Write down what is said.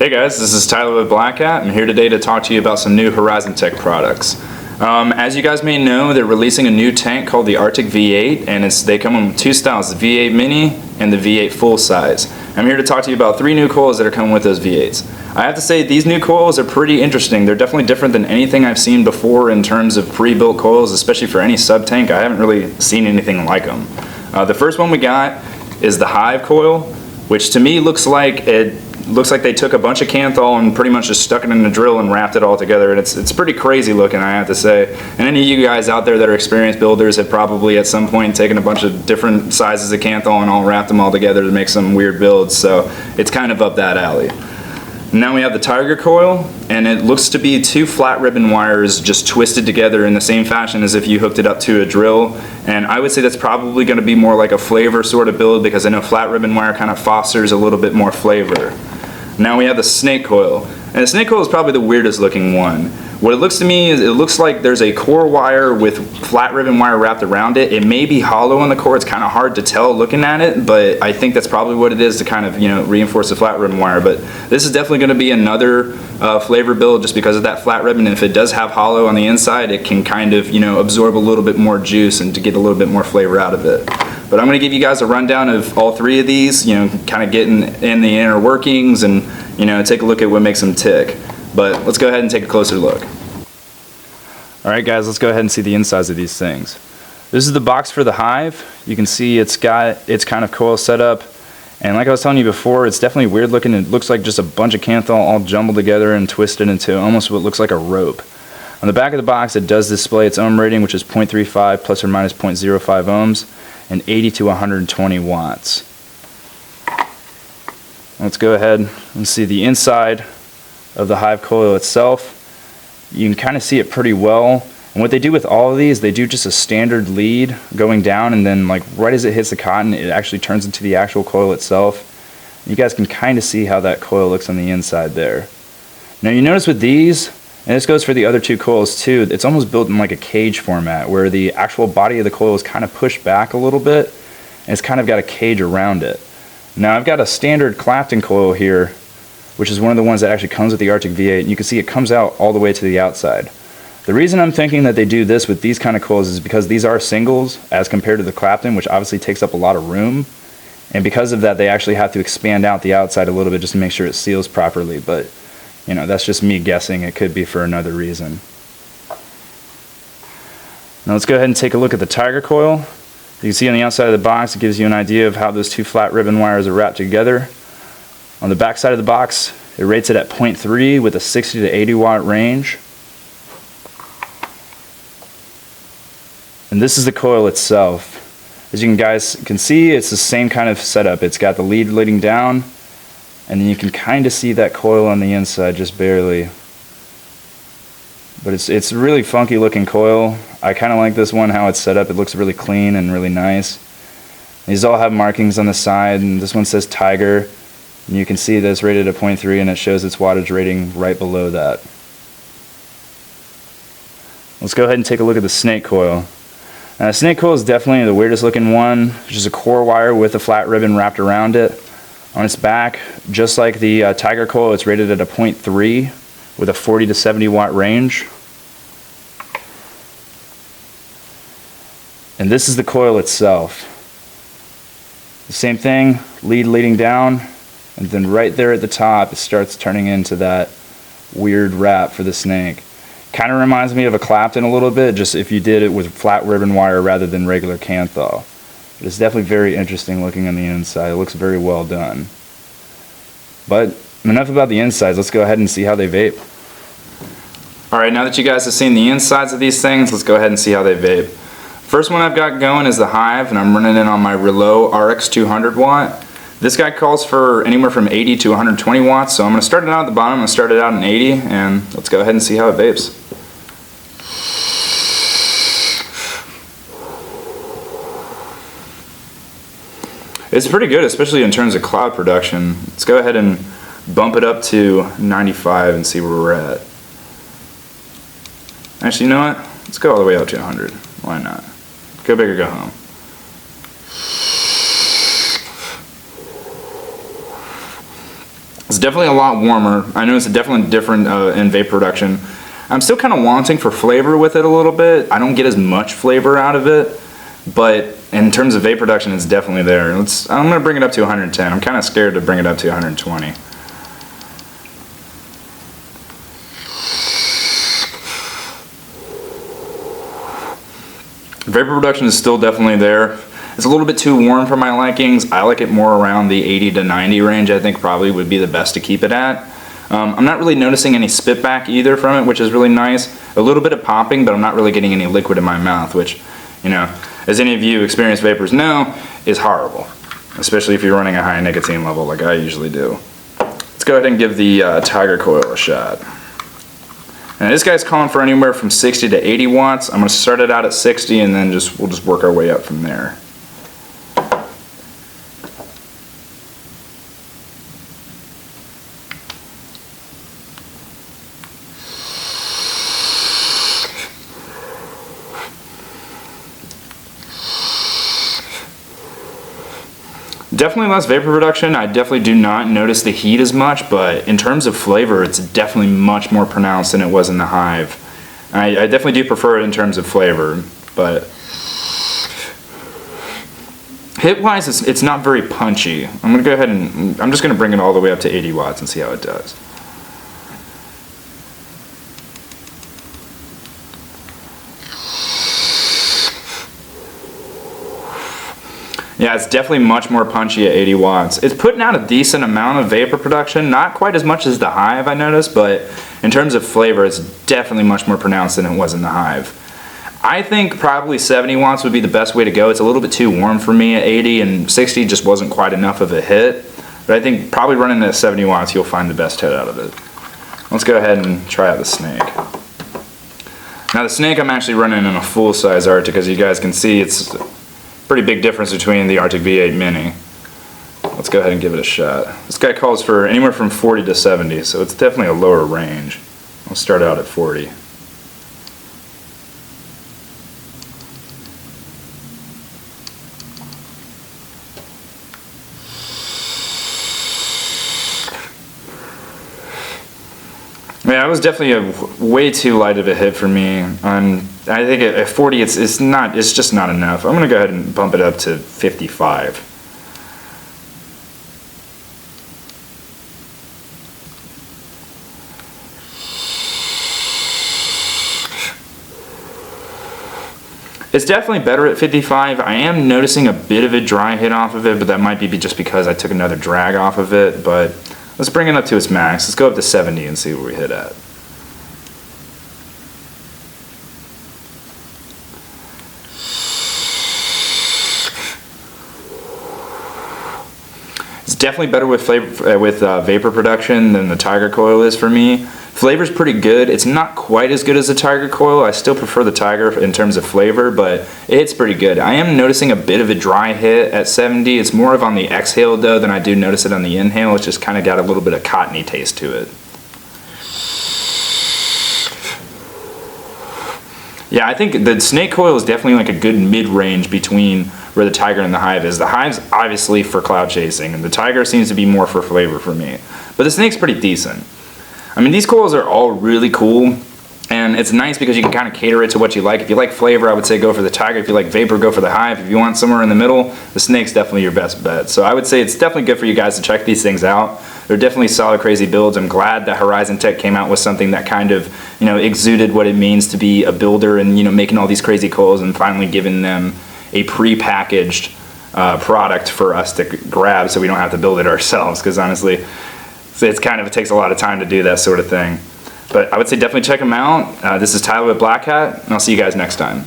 Hey guys, this is Tyler with Blackhat. I'm here today to talk to you about some new Horizon Tech products. As you guys may know, they're releasing a new tank called the Arctic V8, and they come in two styles, the V8 Mini and the V8 Full Size. I'm here to talk to you about 3 new coils that are coming with those V8s. I have to say, these new coils are pretty interesting. They're definitely different than anything I've seen before in terms of pre-built coils, especially for any sub-tank. I haven't really seen anything like them. The first one we got is the Hive coil, which to me looks like they took a bunch of Kanthal and pretty much just stuck it in a drill and wrapped it all together, and it's pretty crazy looking, I have to say. And any of you guys out there that are experienced builders have probably at some point taken a bunch of different sizes of Kanthal and all wrapped them all together to make some weird builds, so it's kind of up that alley. Now we have the Tiger coil, and it looks to be 2 flat ribbon wires just twisted together in the same fashion as if you hooked it up to a drill. And I would say that's probably going to be more like a flavor sort of build, because I know flat ribbon wire kind of fosters a little bit more flavor. Now we have the snake coil, and the snake coil is probably the weirdest looking one. What it looks to me is it looks like there's a core wire with flat ribbon wire wrapped around it. It may be hollow on the core, it's kind of hard to tell looking at it, but I think that's probably what it is to kind of, reinforce the flat ribbon wire. But this is definitely going to be another flavor build just because of that flat ribbon. And if it does have hollow on the inside, it can kind of, absorb a little bit more juice and to get a little bit more flavor out of it. But I'm going to give you guys a rundown of all 3 of these, kind of getting in the inner workings and, take a look at what makes them tick. But let's go ahead and take a closer look. Alright guys, let's go ahead and see the insides of these things. This is the box for the Hive. You can see it's got its kind of coil set up. And like I was telling you before, it's definitely weird looking. It looks like just a bunch of Kanthal all jumbled together and twisted into almost what looks like a rope. On the back of the box, it does display its ohm rating, which is 0.35 plus or minus 0.05 ohms and 80 to 120 watts. Let's go ahead and see the inside of the Hive coil itself. You can kind of see it pretty well. And what they do with all of these, they do just a standard lead going down, and then like right as it hits the cotton, it actually turns into the actual coil itself. You guys can kind of see how that coil looks on the inside there. Now you notice with these, and this goes for the other 2 coils too, it's almost built in like a cage format where the actual body of the coil is kind of pushed back a little bit, and it's kind of got a cage around it. Now I've got a standard Clapton coil here, which is one of the ones that actually comes with the Arctic V8, and you can see it comes out all the way to the outside. The reason I'm thinking that they do this with these kind of coils is because these are singles as compared to the Clapton, which obviously takes up a lot of room, and because of that they actually have to expand out the outside a little bit just to make sure it seals properly. But that's just me guessing. It could be for another reason. Now let's go ahead and take a look at the Tiger coil. You can see on the outside of the box, it gives you an idea of how those 2 flat ribbon wires are wrapped together. On the back side of the box, it rates it at 0.3 with a 60 to 80 watt range. And this is the coil itself. As you guys can see, it's the same kind of setup. It's got the lead leading down, and then you can kind of see that coil on the inside just barely. But it's a really funky looking coil. I kind of like this one, how it's set up. It looks really clean and really nice. These all have markings on the side, and this one says Tiger. And you can see that it's rated at 0.3, and it shows its wattage rating right below that. Let's go ahead and take a look at the snake coil. Now, the snake coil is definitely the weirdest looking one. It's just a core wire with a flat ribbon wrapped around it. On its back, just like the Tiger coil, it's rated at a 0.3 with a 40 to 70 watt range. And this is the coil itself. The same thing, lead leading down, and then right there at the top it starts turning into that weird wrap for the snake. Kind of reminds me of a Clapton a little bit, just if you did it with flat ribbon wire rather than regular Kanthal. But it's definitely very interesting looking on the inside. It looks very well done. But enough about the insides, let's go ahead and see how they vape. Alright, now that you guys have seen the insides of these things, let's go ahead and see how they vape. First one I've got going is the Hive, and I'm running it on my Relo RX 200 watt. This guy calls for anywhere from 80 to 120 watts, so I'm going to start it out at the bottom. I'm going to start it out in 80, and let's go ahead and see how it vapes. It's pretty good, especially in terms of cloud production. Let's go ahead and bump it up to 95 and see where we're at. Actually, you know what? Let's go all the way up to 100. Why not? Go big or go home. It's definitely a lot warmer. I know it's definitely different in vape production. I'm still kind of wanting for flavor with it a little bit. I don't get as much flavor out of it, but in terms of vape production, it's definitely there. I'm going to bring it up to 110. I'm kind of scared to bring it up to 120. Vapor production is still definitely there. It's a little bit too warm for my likings. I like it more around the 80 to 90 range. I think probably would be the best to keep it at. I'm not really noticing any spit back either from it, which is really nice. A little bit of popping, but I'm not really getting any liquid in my mouth, which, you know, as any of you experienced vapors know, is horrible, especially if you're running a high nicotine level like I usually do. Let's go ahead and give the Tiger Coil a shot. And this guy's calling for anywhere from 60 to 80 watts. I'm going to start it out at 60 and then we'll just work our way up from there. Definitely less vapor production. I definitely do not notice the heat as much, but in terms of flavor, it's definitely much more pronounced than it was in the Hive. I definitely do prefer it in terms of flavor, but hit-wise, it's not very punchy. I'm going to go ahead and I'm just going to bring it all the way up to 80 watts and see how it does. Yeah, it's definitely much more punchy at 80 watts. It's putting out a decent amount of vapor production, not quite as much as the Hive I noticed, but in terms of flavor, it's definitely much more pronounced than it was in the Hive. I think probably 70 watts would be the best way to go. It's a little bit too warm for me at 80, and 60 just wasn't quite enough of a hit. But I think probably running at 70 watts, you'll find the best hit out of it. Let's go ahead and try out the Snake. Now the Snake I'm actually running in a full-size Arctic, as you guys can see. It's pretty big difference between the Arctic V8 Mini. Let's go ahead and give it a shot. This guy calls for anywhere from 40 to 70, so it's definitely a lower range. I'll start out at 40. Yeah, it was definitely a way too light of a hit for me. I think at 40, it's just not enough. I'm gonna go ahead and bump it up to 55. It's definitely better at 55. I am noticing a bit of a dry hit off of it, but that might be just because I took another drag off of it. But let's bring it up to its max. Let's go up to 70 and see where we hit at. It's definitely better with vapor production than the Tiger Coil is for me. Flavor's pretty good. It's not quite as good as the Tiger Coil. I still prefer the Tiger in terms of flavor, but it's pretty good. I am noticing a bit of a dry hit at 70. It's more of on the exhale though than I do notice it on the inhale. It's just kind of got a little bit of cottony taste to it. Yeah, I think the Snake Coil is definitely like a good mid-range between where the Tiger and the Hive is. The Hive's obviously for cloud chasing, and the Tiger seems to be more for flavor for me. But the Snake's pretty decent. I mean, these coils are all really cool, and it's nice because you can kind of cater it to what you like. If you like flavor, I would say go for the Tiger. If you like vapor, go for the Hive. If you want somewhere in the middle, the Snake's definitely your best bet. So I would say it's definitely good for you guys to check these things out. They're definitely solid, crazy builds. I'm glad that Horizon Tech came out with something that kind of, you know, exuded what it means to be a builder and, you know, making all these crazy coils and finally giving them a pre-packaged product for us to grab so we don't have to build it ourselves, because honestly, it takes a lot of time to do that sort of thing. But I would say definitely check them out. This is Tyler with Blackhat, and I'll see you guys next time.